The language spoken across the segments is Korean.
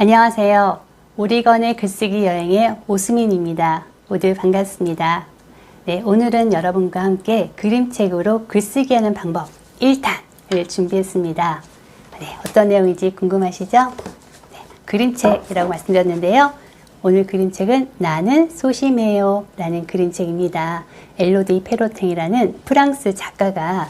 안녕하세요. 오리건의 글쓰기 여행의 오수민입니다. 모두 반갑습니다. 네, 오늘은 여러분과 함께 그림책으로 글쓰기 하는 방법 1탄을 준비했습니다. 네, 어떤 내용인지 궁금하시죠? 네, 그림책이라고 말씀드렸는데요. 오늘 그림책은 나는 소심해요 라는 그림책입니다. 엘로디 페로탱이라는 프랑스 작가가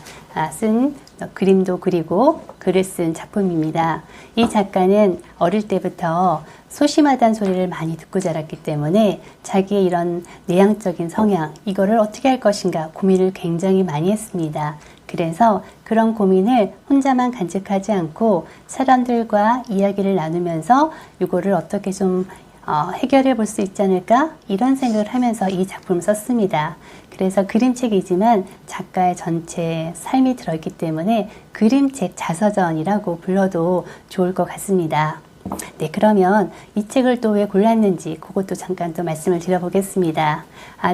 쓴 그림도 그리고 글을 쓴 작품입니다. 이 작가는 어릴 때부터 소심하다는 소리를 많이 듣고 자랐기 때문에 자기의 이런 내향적인 성향, 이거를 어떻게 할 것인가 고민을 굉장히 많이 했습니다. 그래서 그런 고민을 혼자만 간직하지 않고 사람들과 이야기를 나누면서 이거를 어떻게 좀 해결해 볼 수 있지 않을까? 이런 생각을 하면서 이 작품을 썼습니다. 그래서 그림책이지만 작가의 전체 삶이 들어있기 때문에 그림책 자서전이라고 불러도 좋을 것 같습니다. 네, 그러면 이 책을 또 왜 골랐는지 그것도 잠깐 또 말씀을 드려보겠습니다.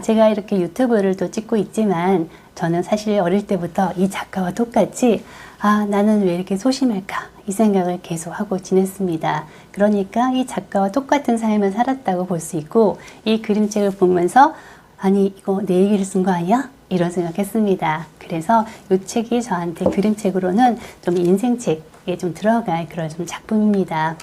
제가 이렇게 유튜브를 또 찍고 있지만 저는 사실 어릴 때부터 이 작가와 똑같이 나는 왜 이렇게 소심할까? 이 생각을 계속 하고 지냈습니다. 그러니까 이 작가와 똑같은 삶을 살았다고 볼 수 있고 이 그림책을 보면서 아니 이거 내 얘기를 쓴 거 아니야? 이런 생각했습니다. 그래서 이 책이 저한테 그림책으로는 좀 인생책에 좀 들어갈 그런 좀 작품입니다.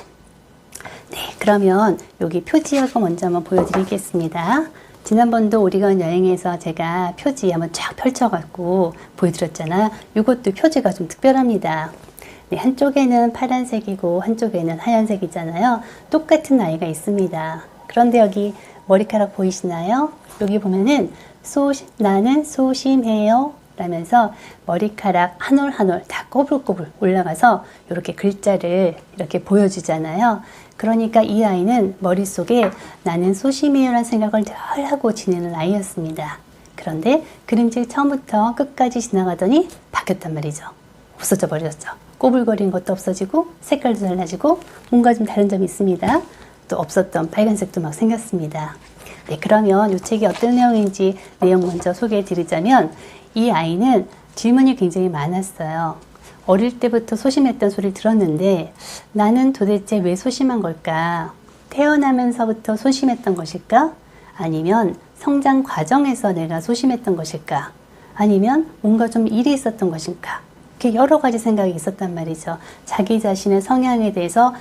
네, 그러면 여기 표지하고 먼저 한번 보여드리겠습니다. 지난번도 오리건 여행에서 제가 표지 한번 쫙 펼쳐갖고 보여드렸잖아요. 이것도 표지가 좀 특별합니다. 네, 한쪽에는 파란색이고 한쪽에는 하얀색이잖아요. 똑같은 아이가 있습니다. 그런데 여기 머리카락 보이시나요? 여기 보면은 나는 소심해요 라면서 머리카락 한 올 한 올 다 꼬불꼬불 올라가서 이렇게 글자를 이렇게 보여주잖아요. 그러니까 이 아이는 머릿속에 나는 소심해요 라는 생각을 늘 하고 지내는 아이였습니다. 그런데 그림책 처음부터 끝까지 지나가더니 바뀌었단 말이죠. 없어져 버렸죠. 꼬불거리는 것도 없어지고 색깔도 달라지고 뭔가 좀 다른 점이 있습니다. 또 없었던 빨간색도 막 생겼습니다. 네, 그러면 이 책이 어떤 내용인지 내용 먼저 소개해 드리자면 이 아이는 질문이 굉장히 많았어요. 어릴 때부터 소심했던 소리를 들었는데 나는 도대체 왜 소심한 걸까? 태어나면서부터 소심했던 것일까? 아니면 성장 과정에서 내가 소심했던 것일까? 아니면 뭔가 좀 일이 있었던 것일까? 이렇게 여러 가지 생각이 있었단 말이죠. 자기 자신의 성향에 대해서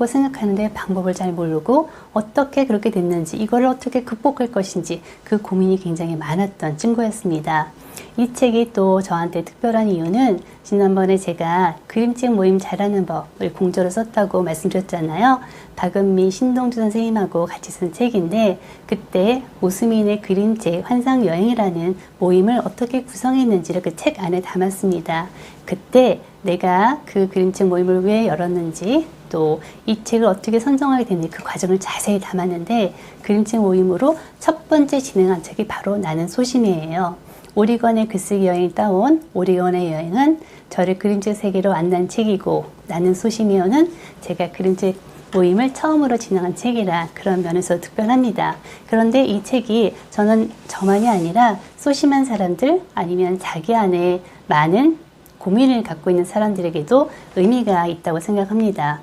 생각하는데 방법을 잘 모르고 어떻게 그렇게 됐는지 이거를 어떻게 극복할 것인지 그 고민이 굉장히 많았던 친구였습니다. 이 책이 또 저한테 특별한 이유는 지난번에 제가 그림책 모임 잘하는 법을 공저로 썼다고 말씀드렸잖아요. 박은미, 신동주 선생님하고 같이 쓴 책인데 그때 오수민의 그림책 환상여행이라는 모임을 어떻게 구성했는지를 그 책 안에 담았습니다. 그때 내가 그 그림책 모임을 왜 열었는지 또 이 책을 어떻게 선정하게 됐는지 그 과정을 자세히 담았는데 그림책 모임으로 첫 번째 진행한 책이 바로 나는 소심해예요. 오리건의 글쓰기 여행을 따온 오리건의 여행은 저를 그림책 세계로 안난 책이고 나는 소심해요는 제가 그림책 모임을 처음으로 진행한 책이라 그런 면에서 특별합니다. 그런데 이 책이 저는 저만이 아니라 소심한 사람들 아니면 자기 안에 많은 고민을 갖고 있는 사람들에게도 의미가 있다고 생각합니다.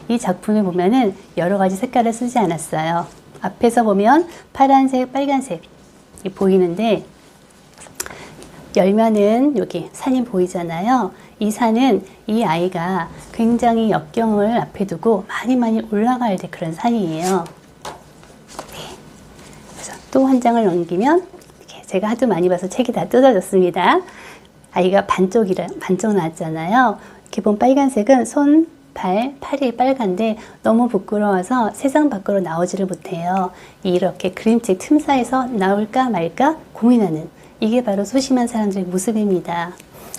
이 작품에 보면은 여러 가지 색깔을 쓰지 않았어요. 앞에서 보면 파란색, 빨간색이 보이는데 열면은 여기 산이 보이잖아요. 이 산은 이 아이가 굉장히 역경을 앞에 두고 많이 올라가야 될 그런 산이에요. 네. 그래서 또 한 장을 넘기면 이렇게 제가 하도 많이 봐서 책이 다 뜯어졌습니다. 아이가 반쪽 나왔잖아요. 이렇게 보면 빨간색은 손, 팔이 빨간데 너무 부끄러워서 세상 밖으로 나오지를 못해요. 이렇게 그림책 틈 사이에서 나올까 말까 고민하는 이게 바로 소심한 사람들의 모습입니다.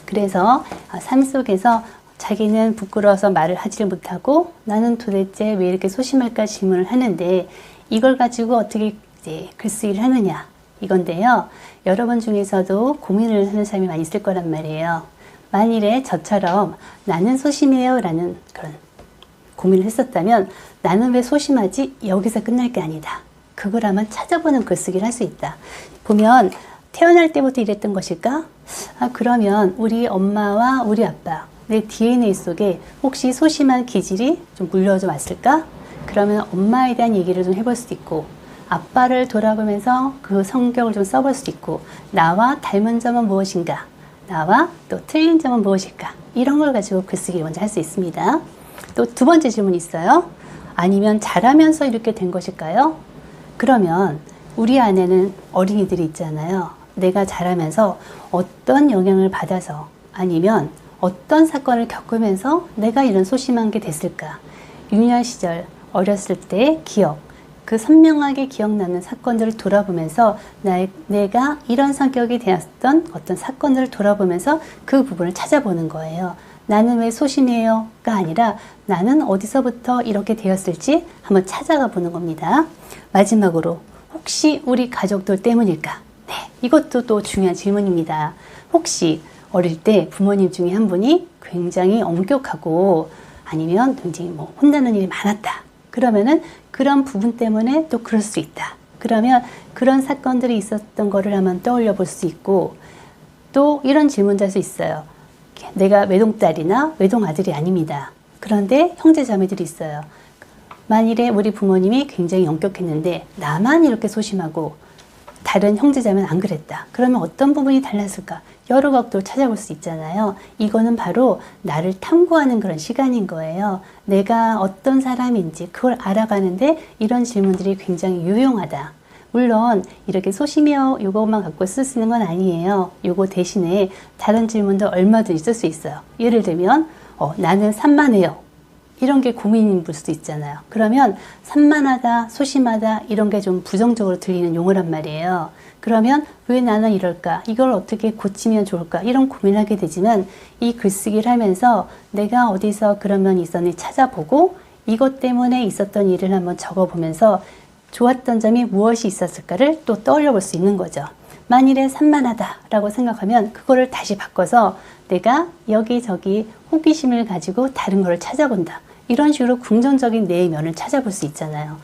그래서 삶 속에서 자기는 부끄러워서 말을 하지를 못하고 나는 도대체 왜 이렇게 소심할까 질문을 하는데 이걸 가지고 어떻게 이제 글쓰기를 하느냐 이건데요. 여러분 중에서도 고민을 하는 사람이 많이 있을 거란 말이에요. 만일에 저처럼 나는 소심해요 라는 그런 고민을 했었다면 나는 왜 소심하지? 여기서 끝날 게 아니다. 그걸 한번 찾아보는 글쓰기를 할 수 있다. 보면 태어날 때부터 이랬던 것일까? 그러면 우리 엄마와 우리 아빠 내 DNA 속에 혹시 소심한 기질이 좀 물려져 왔을까? 그러면 엄마에 대한 얘기를 좀 해볼 수도 있고, 아빠를 돌아보면서 그 성격을 좀 써볼 수도 있고, 나와 닮은 점은 무엇인가? 나와 또 틀린 점은 무엇일까? 이런 걸 가지고 글쓰기 먼저 할 수 있습니다. 또 두 번째 질문이 있어요. 아니면 자라면서 이렇게 된 것일까요? 그러면 우리 안에는 어린이들이 있잖아요. 내가 자라면서 어떤 영향을 받아서 아니면 어떤 사건을 겪으면서 내가 이런 소심한 게 됐을까? 유년 시절 어렸을 때의 기억, 그 선명하게 기억나는 사건들을 돌아보면서 내가 이런 성격이 되었던 어떤 사건들을 돌아보면서 그 부분을 찾아보는 거예요. 나는 왜 소심해요?가 아니라 나는 어디서부터 이렇게 되었을지 한번 찾아가 보는 겁니다. 마지막으로 혹시 우리 가족들 때문일까? 네, 이것도 또 중요한 질문입니다. 혹시 어릴 때 부모님 중에 한 분이 굉장히 엄격하고 아니면 굉장히 혼나는 일이 많았다. 그러면은 그런 부분 때문에 또 그럴 수 있다. 그러면 그런 사건들이 있었던 거를 한번 떠올려 볼 수 있고, 또 이런 질문도 할 수 있어요. 내가 외동딸이나 외동아들이 아닙니다. 그런데 형제자매들이 있어요. 만일에 우리 부모님이 굉장히 엄격했는데 나만 이렇게 소심하고 다른 형제자매는 안 그랬다. 그러면 어떤 부분이 달랐을까? 여러 각도를 찾아볼 수 있잖아요. 이거는 바로 나를 탐구하는 그런 시간인 거예요. 내가 어떤 사람인지 그걸 알아가는데 이런 질문들이 굉장히 유용하다. 물론 이렇게 소심해요 이것만 갖고 쓸 수 있는 건 아니에요. 이거 대신에 다른 질문도 얼마든지 쓸 수 있어요. 예를 들면 나는 산만해요. 이런 게 고민인 수도 있잖아요. 그러면 산만하다, 소심하다 이런 게 좀 부정적으로 들리는 용어란 말이에요. 그러면 왜 나는 이럴까? 이걸 어떻게 고치면 좋을까? 이런 고민을 하게 되지만 이 글쓰기를 하면서 내가 어디서 그런 면이 있었는지 찾아보고 이것 때문에 있었던 일을 한번 적어보면서 좋았던 점이 무엇이 있었을까를 또 떠올려 볼 수 있는 거죠. 만일에 산만하다라고 생각하면 그거를 다시 바꿔서 내가 여기저기 호기심을 가지고 다른 걸 찾아본다. 이런 식으로 긍정적인 내 면을 찾아볼 수 있잖아요.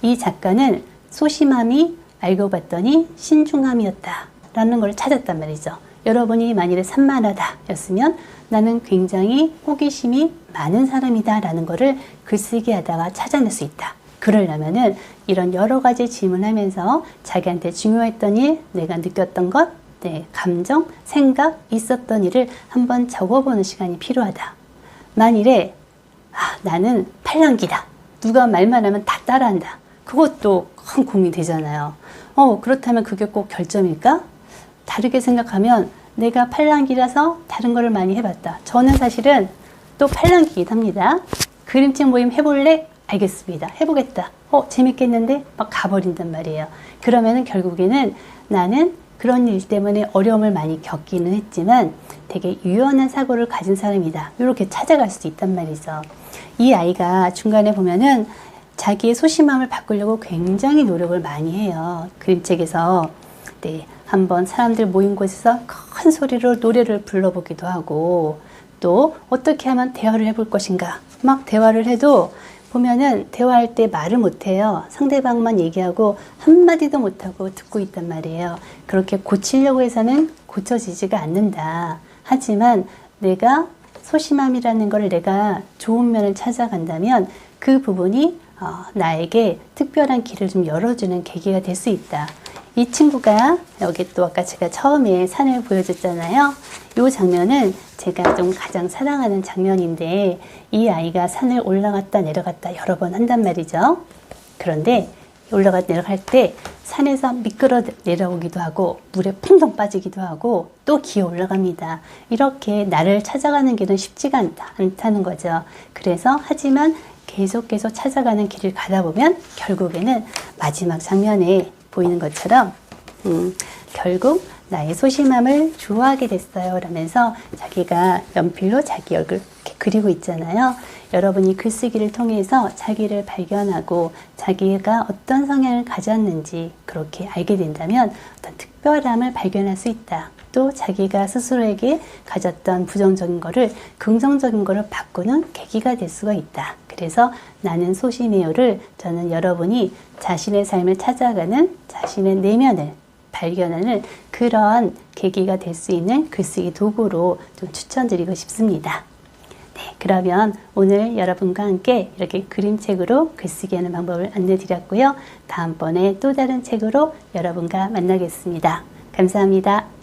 이 작가는 소심함이 알고 봤더니 신중함이었다라는 걸 찾았단 말이죠. 여러분이 만일에 산만하다 였으면 나는 굉장히 호기심이 많은 사람이다라는 거를 글쓰기 하다가 찾아낼 수 있다. 그러려면은 이런 여러 가지 질문하면서 자기한테 중요했던 일, 내가 느꼈던 것, 내 감정, 생각, 있었던 일을 한번 적어보는 시간이 필요하다. 만일에 나는 팔랑귀다. 누가 말만 하면 다 따라한다. 그것도 큰 고민이 되잖아요. 그렇다면 그게 꼭 결점일까? 다르게 생각하면 내가 팔랑귀라서 다른 거를 많이 해봤다. 저는 사실은 또 팔랑귀이긴 합니다. 그림책 모임 해볼래? 알겠습니다. 해보겠다. 재밌겠는데? 막 가버린단 말이에요. 그러면은 결국에는 나는 그런 일 때문에 어려움을 많이 겪기는 했지만 되게 유연한 사고를 가진 사람이다. 이렇게 찾아갈 수도 있단 말이죠. 이 아이가 중간에 보면은 자기의 소심함을 바꾸려고 굉장히 노력을 많이 해요. 그림책에서 한번 사람들 모인 곳에서 큰 소리로 노래를 불러보기도 하고 또 어떻게 하면 대화를 해볼 것인가 막 대화를 해도 보면은 대화할 때 말을 못해요. 상대방만 얘기하고 한마디도 못하고 듣고 있단 말이에요. 그렇게 고치려고 해서는 고쳐지지가 않는다. 하지만 내가 소심함이라는 걸 내가 좋은 면을 찾아간다면 그 부분이 나에게 특별한 길을 좀 열어주는 계기가 될 수 있다. 이 친구가 여기 또 아까 제가 처음에 산을 보여줬잖아요. 이 장면은 제가 좀 가장 사랑하는 장면인데 이 아이가 산을 올라갔다 내려갔다 여러 번 한단 말이죠. 그런데 올라갔다 내려갈 때 산에서 미끄러 내려오기도 하고 물에 퐁덩 빠지기도 하고 또 기어 올라갑니다. 이렇게 나를 찾아가는 길은 쉽지가 않다는 거죠. 그래서 하지만 계속 찾아가는 길을 가다 보면 결국에는 마지막 장면에 보이는 것처럼 결국 나의 소심함을 좋아하게 됐어요 라면서 자기가 연필로 자기 얼굴 이렇게 그리고 있잖아요. 여러분이 글쓰기를 통해서 자기를 발견하고 자기가 어떤 성향을 가졌는지 그렇게 알게 된다면 어떤 특별함을 발견할 수 있다. 또 자기가 스스로에게 가졌던 부정적인 거를 긍정적인 거를 바꾸는 계기가 될 수가 있다. 그래서 나는 소심해요를 저는 여러분이 자신의 삶을 찾아가는 자신의 내면을 발견하는 그런 계기가 될 수 있는 글쓰기 도구로 좀 추천드리고 싶습니다. 네, 그러면 오늘 여러분과 함께 이렇게 그림책으로 글쓰기 하는 방법을 안내드렸고요. 다음번에 또 다른 책으로 여러분과 만나겠습니다. 감사합니다.